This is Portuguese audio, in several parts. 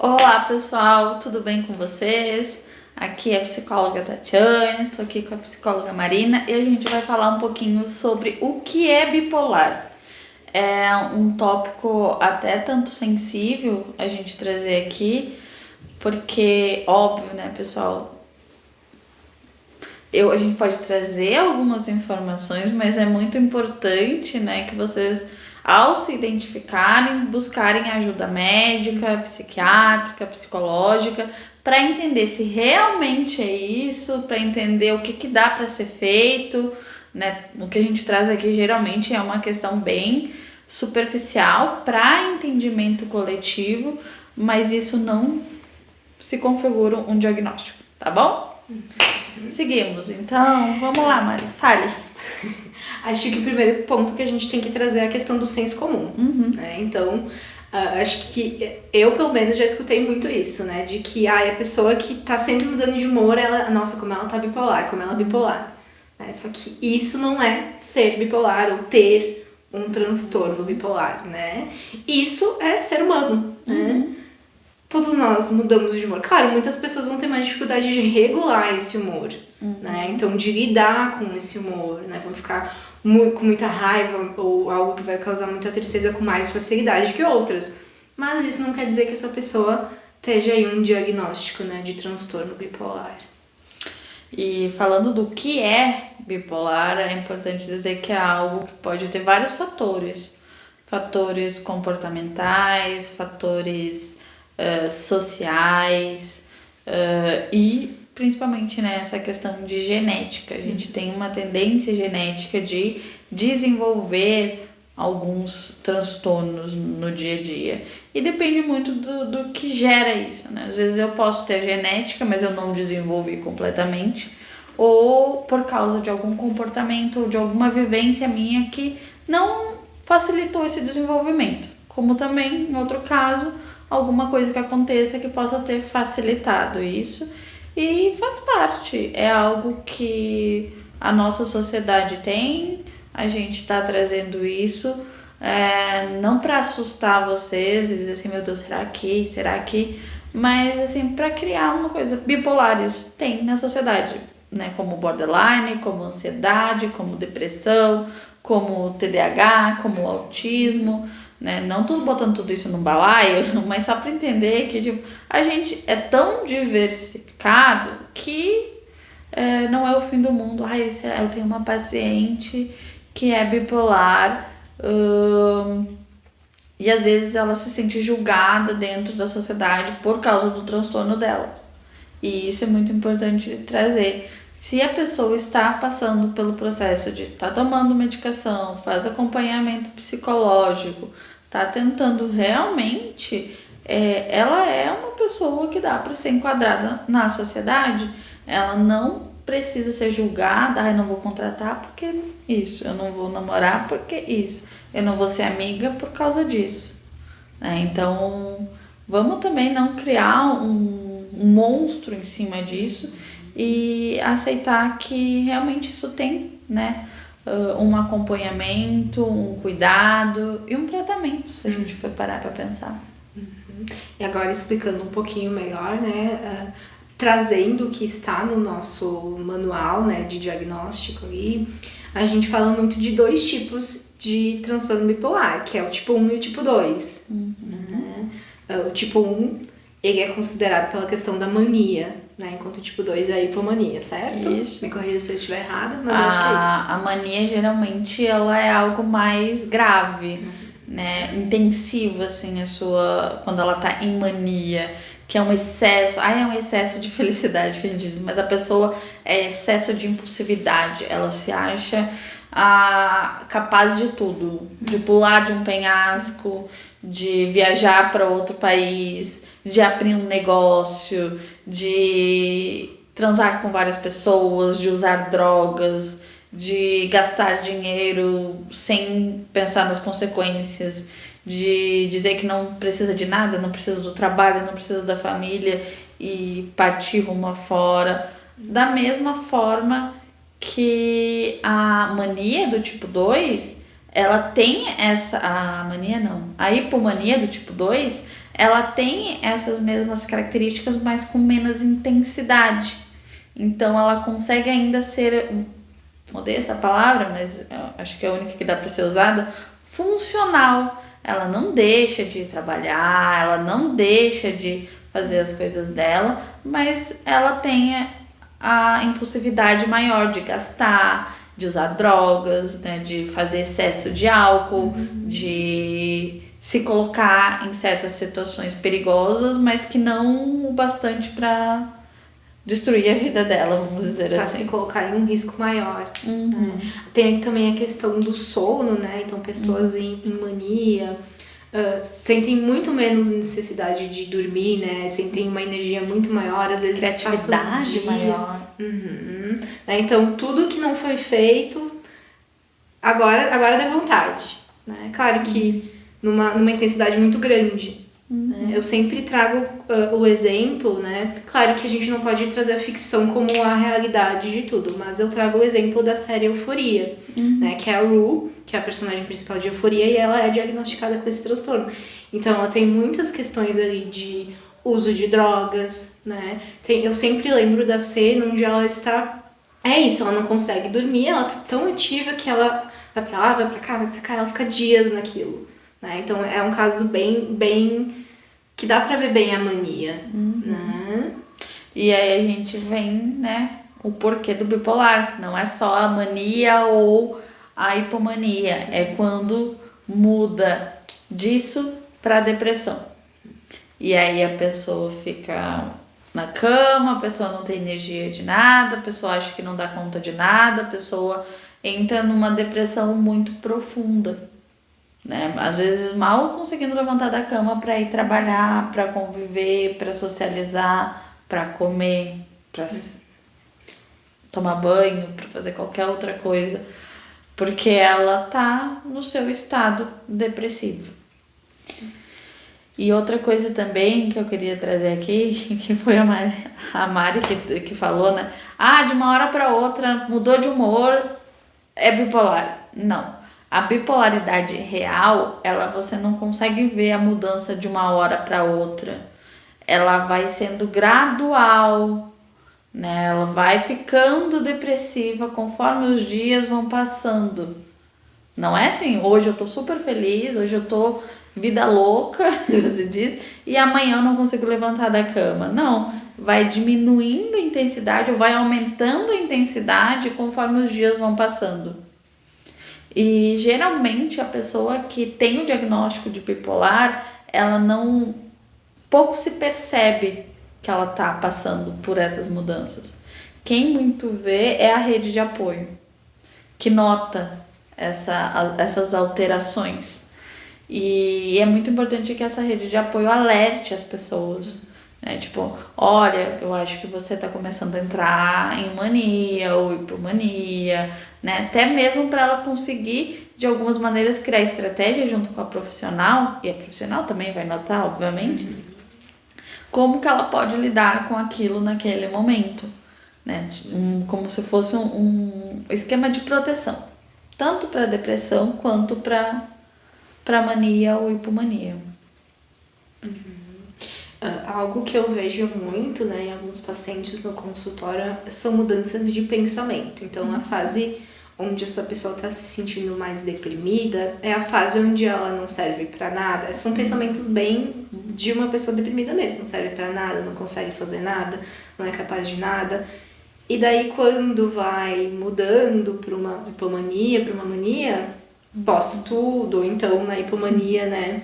Olá pessoal, tudo bem com vocês? Aqui é a psicóloga Tatiane, tô aqui com a psicóloga Marina e a gente vai falar um pouquinho sobre o que é bipolar. É um tópico até tanto sensível a gente trazer aqui, porque óbvio, né, pessoal? A gente pode trazer algumas informações, mas é muito importante, né, que vocês, ao se identificarem, buscarem ajuda médica, psiquiátrica, psicológica, para entender se realmente é isso, para entender o que dá para ser feito, né? O que a gente traz aqui geralmente é uma questão bem superficial para entendimento coletivo, mas isso não se configura um diagnóstico, tá bom? Seguimos, então vamos lá, Mari, fale. Acho que o primeiro ponto que a gente tem que trazer é a questão do senso comum, né? Então, acho que eu, pelo menos, já escutei muito isso, né? De que a pessoa que tá sempre mudando de humor, nossa, como ela tá bipolar, como ela é bipolar. Né? Só que isso não é ser bipolar ou ter um transtorno bipolar, né? Isso é ser humano, né? Todos nós mudamos de humor. Claro, muitas pessoas vão ter mais dificuldade de regular esse humor, né? Então, de lidar com esse humor, né? Vão ficar com muita raiva ou algo que vai causar muita tristeza com mais facilidade que outras. Mas isso não quer dizer que essa pessoa esteja aí um diagnóstico, né, de transtorno bipolar. E falando do que é bipolar, é importante dizer que é algo que pode ter vários fatores. Fatores comportamentais, fatores sociais e principalmente nessa questão de genética. A gente tem uma tendência genética de desenvolver alguns transtornos no dia a dia. E depende muito do que gera isso, né? Às vezes eu posso ter genética, mas eu não desenvolvi completamente, ou por causa de algum comportamento ou de alguma vivência minha que não facilitou esse desenvolvimento. Como também, em outro caso, alguma coisa que aconteça que possa ter facilitado isso. E faz parte, é algo que a nossa sociedade tem, a gente está trazendo isso, não para assustar vocês e dizer assim, meu Deus, será que, mas assim, para criar uma coisa. Bipolares tem na sociedade, né, como borderline, como ansiedade, como depressão, como TDAH, como autismo, né? Não tô botando tudo isso no balaio, mas só para entender que tipo, a gente é tão diversificado que não é o fim do mundo. Ai, eu tenho uma paciente que é bipolar e às vezes ela se sente julgada dentro da sociedade por causa do transtorno dela. E isso é muito importante trazer. Se a pessoa está passando pelo processo de tá tomando medicação, faz acompanhamento psicológico, tá tentando realmente, ela é uma pessoa que dá para ser enquadrada na sociedade. Ela não precisa ser julgada, eu não vou contratar porque isso, eu não vou namorar porque isso, eu não vou ser amiga por causa disso. Então, vamos também não criar um monstro em cima disso e aceitar que realmente isso tem, né, um acompanhamento, um cuidado e um tratamento, se a gente for parar para pensar. E agora explicando um pouquinho melhor, né, trazendo o que está no nosso manual, né, de diagnóstico aí, a gente fala muito de dois tipos de transtorno bipolar, que é o tipo 1 e o tipo 2. Né? O tipo 1, ele é considerado pela questão da mania, né? Enquanto o tipo 2 é a hipomania, certo? Isso. Me corrija se eu estiver errada, mas acho que é isso. A mania, geralmente, ela é algo mais grave, né? Intensivo, assim, quando ela tá em mania, que é um excesso, é um excesso de felicidade que a gente diz, mas a pessoa é excesso de impulsividade, ela se acha capaz de tudo, de pular de um penhasco, de viajar para outro país, de abrir um negócio, de transar com várias pessoas, de usar drogas, de gastar dinheiro sem pensar nas consequências, de dizer que não precisa de nada, não precisa do trabalho, não precisa da família e partir rumo afora. Da mesma forma que a mania do tipo 2, ela tem a hipomania do tipo 2, ela tem essas mesmas características, mas com menos intensidade. Então ela consegue ainda ser, odeio essa palavra, mas eu acho que é a única que dá para ser usada, funcional. Ela não deixa de trabalhar, ela não deixa de fazer as coisas dela, mas ela tem a impulsividade maior de gastar, de usar drogas, né, de fazer excesso de álcool, de se colocar em certas situações perigosas, mas que não o bastante para destruir a vida dela, vamos dizer pra assim. se colocar em um risco maior. Né? Tem também a questão do sono, né? Então, pessoas em mania sentem muito menos necessidade de dormir, né? Sentem uma energia muito maior, às vezes Criatividade dias. maior. Né? Então, tudo que não foi feito, agora dá vontade. Né? Claro que numa intensidade muito grande. Né? Eu sempre trago o exemplo, né? Claro que a gente não pode trazer a ficção como a realidade de tudo, mas eu trago o exemplo da série Euforia, né? Que é a Rue, que é a personagem principal de Euforia, e ela é diagnosticada com esse transtorno. Então ela tem muitas questões ali de uso de drogas, né? Eu sempre lembro da cena onde ela está... É isso, ela não consegue dormir, ela tá tão ativa que ela vai pra lá, vai pra cá, ela fica dias naquilo. Né? Então é um caso bem que dá pra ver bem a mania. Né? E aí a gente vem, né, o porquê do bipolar, que não é só a mania ou a hipomania, é quando muda disso pra depressão. E aí a pessoa fica na cama, a pessoa não tem energia de nada, a pessoa acha que não dá conta de nada, a pessoa entra numa depressão muito profunda. Né? Às vezes mal conseguindo levantar da cama para ir trabalhar, para conviver, para socializar, para comer, para tomar banho, para fazer qualquer outra coisa, porque ela tá no seu estado depressivo. E outra coisa também que eu queria trazer aqui, que foi a Mari que falou, né? De uma hora para outra mudou de humor, é bipolar. Não. A bipolaridade real, você não consegue ver a mudança de uma hora para outra. Ela vai sendo gradual, né? Ela vai ficando depressiva conforme os dias vão passando. Não é assim, hoje eu tô super feliz, hoje eu tô vida louca, você diz, e amanhã eu não consigo levantar da cama. Não, vai diminuindo a intensidade ou vai aumentando a intensidade conforme os dias vão passando. E geralmente a pessoa que tem o diagnóstico de bipolar, ela não pouco se percebe que ela tá passando por essas mudanças. Quem muito vê é a rede de apoio, que nota essas alterações. E é muito importante que essa rede de apoio alerte as pessoas. Né? Tipo, olha, eu acho que você tá começando a entrar em mania ou hipomania, né? Até mesmo para ela conseguir, de algumas maneiras, criar estratégia junto com a profissional, e a profissional também vai notar, obviamente, como que ela pode lidar com aquilo naquele momento, né? Como se fosse um esquema de proteção, tanto para depressão quanto para mania ou hipomania. Algo que eu vejo muito, né, em alguns pacientes no consultório são mudanças de pensamento. Então, a fase onde essa pessoa está se sentindo mais deprimida é a fase onde ela não serve para nada. São pensamentos bem de uma pessoa deprimida mesmo. Não serve para nada, não consegue fazer nada, não é capaz de nada. E daí, quando vai mudando para uma hipomania, para uma mania, posso tudo. Ou então, na hipomania, né,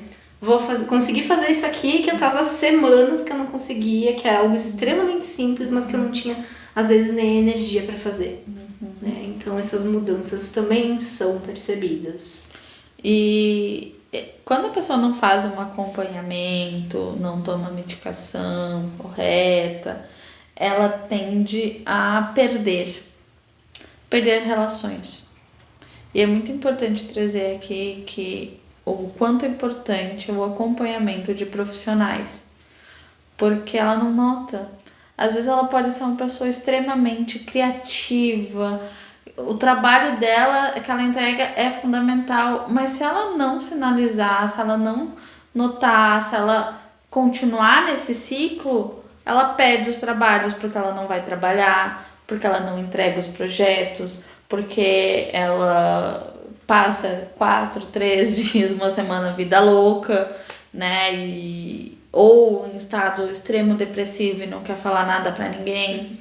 conseguir fazer isso aqui que eu tava semanas que eu não conseguia, que era algo extremamente simples, mas que eu não tinha, às vezes, nem energia para fazer. Né? Então, essas mudanças também são percebidas. E quando a pessoa não faz um acompanhamento, não toma medicação correta, ela tende a perder relações. E é muito importante trazer aqui que o quanto é importante o acompanhamento de profissionais, porque ela não nota. Às vezes ela pode ser uma pessoa extremamente criativa, o trabalho dela, que ela entrega, é fundamental, mas se ela não sinalizar, se ela não notar, se ela continuar nesse ciclo, ela perde os trabalhos porque ela não vai trabalhar, porque ela não entrega os projetos, porque ela passa 4, 3 dias, uma semana vida louca, né? Ou em estado extremo depressivo e não quer falar nada pra ninguém.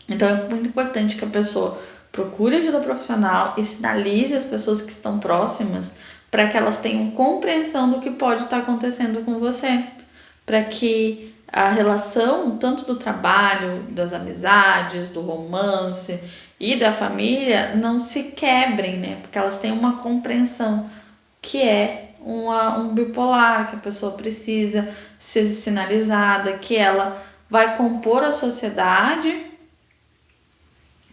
Então é muito importante que a pessoa procure ajuda profissional e sinalize as pessoas que estão próximas para que elas tenham compreensão do que pode estar acontecendo com você, para que a relação tanto do trabalho, das amizades, do romance e da família não se quebrem, né? Porque elas têm uma compreensão que é um bipolar, que a pessoa precisa ser sinalizada, que ela vai compor a sociedade,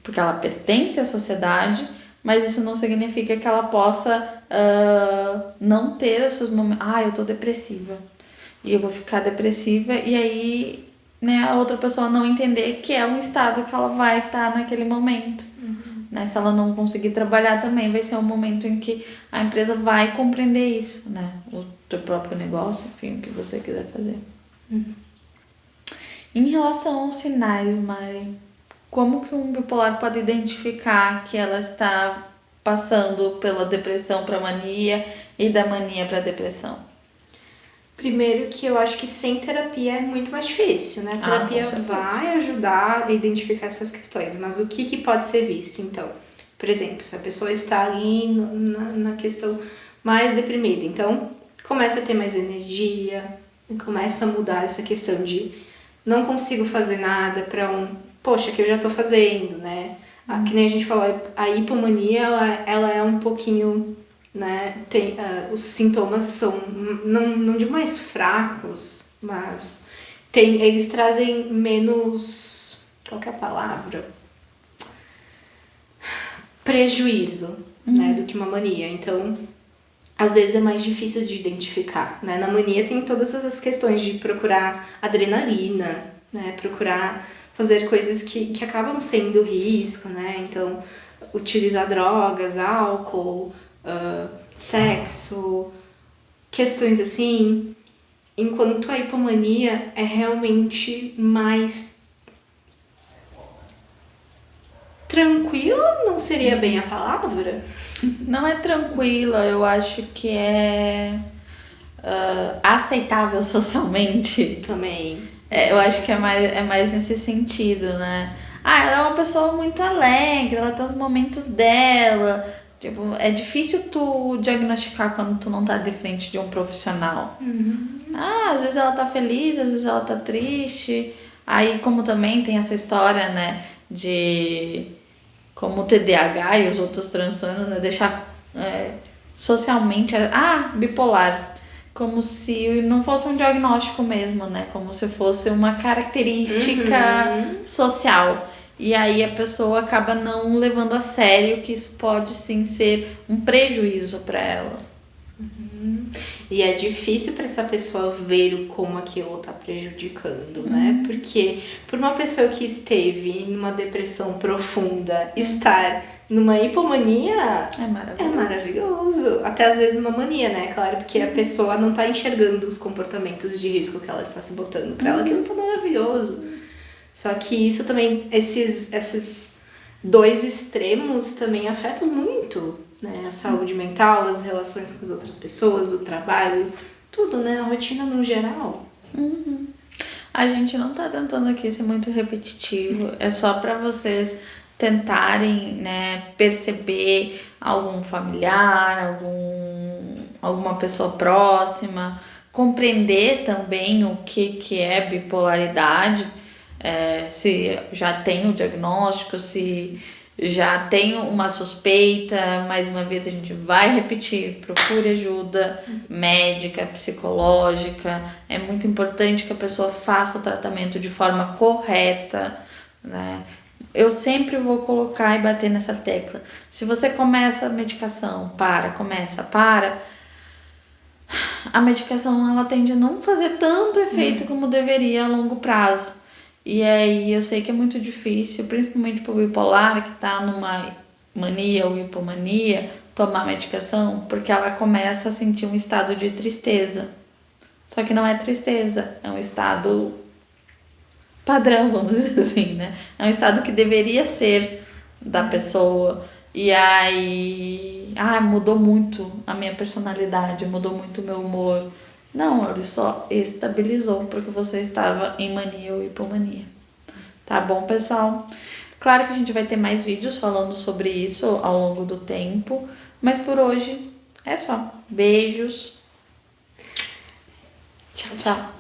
porque ela pertence à sociedade, mas isso não significa que ela possa não ter esses momentos. Eu tô depressiva. E eu vou ficar depressiva, e aí, né, a outra pessoa não entender que é um estado que ela vai estar naquele momento. Né? Se ela não conseguir trabalhar também, vai ser um momento em que a empresa vai compreender isso, né? O teu próprio negócio, enfim, o que você quiser fazer. Em relação aos sinais, Mari, como que um bipolar pode identificar que ela está passando pela depressão para mania e da mania para depressão? Primeiro que eu acho que sem terapia é muito mais difícil, né? A terapia vai ajudar a identificar essas questões, mas o que pode ser visto, então? Por exemplo, se a pessoa está ali na questão mais deprimida, então começa a ter mais energia, começa a mudar essa questão de não consigo fazer nada para poxa, que eu já tô fazendo, né? Que nem a gente falou, a hipomania, ela é um pouquinho, né? Os sintomas são, não digo mais fracos, mas eles trazem menos, qual que é a palavra? Prejuízo, né? Do que uma mania. Então, às vezes é mais difícil de identificar, né? Na mania tem todas essas questões de procurar adrenalina, né? Procurar fazer coisas que acabam sendo risco, né? Então, utilizar drogas, álcool, sexo, questões assim. Enquanto a hipomania é realmente mais tranquila, não seria bem a palavra? Não é tranquila, eu acho que é aceitável socialmente. Também. Eu acho que é mais nesse sentido, né? Ela é uma pessoa muito alegre, ela tem os momentos dela. Tipo, é difícil tu diagnosticar quando tu não tá de frente de um profissional. Às vezes ela tá feliz, às vezes ela tá triste. Aí, como também tem essa história, né, de como o TDAH e os outros transtornos, né, deixar socialmente, bipolar, como se não fosse um diagnóstico mesmo, né, como se fosse uma característica social. E aí a pessoa acaba não levando a sério que isso pode sim ser um prejuízo para ela. E é difícil para essa pessoa ver como aquilo tá prejudicando, né? Porque por uma pessoa que esteve numa depressão profunda, estar numa hipomania é maravilhoso. Até às vezes numa mania, né? Claro, porque a pessoa não tá enxergando os comportamentos de risco que ela está se botando. Para ela aquilo tá maravilhoso. Só que isso também, esses dois extremos também afetam muito, né? A saúde mental, as relações com as outras pessoas, o trabalho, tudo, né? A rotina no geral. A gente não tá tentando aqui ser muito repetitivo, é só para vocês tentarem, né, perceber algum familiar, alguma pessoa próxima, compreender também o que é bipolaridade, se já tem o diagnóstico, se já tem uma suspeita. Mais uma vez a gente vai repetir, procure ajuda médica, psicológica. É muito importante que a pessoa faça o tratamento de forma correta, né? Eu sempre vou colocar e bater nessa tecla. Se você começa a medicação, para, a medicação ela tende a não fazer tanto efeito como deveria a longo prazo. E aí eu sei que é muito difícil, principalmente pro bipolar, que tá numa mania ou hipomania, tomar medicação, porque ela começa a sentir um estado de tristeza, Só que não é tristeza, é um estado padrão, vamos dizer assim, né? É um estado que deveria ser da pessoa. E aí, mudou muito a minha personalidade, mudou muito o meu humor. Não, ele só estabilizou porque você estava em mania ou hipomania. Tá bom, pessoal? Claro que a gente vai ter mais vídeos falando sobre isso ao longo do tempo, mas por hoje é só. Beijos. Tchau, Tchau.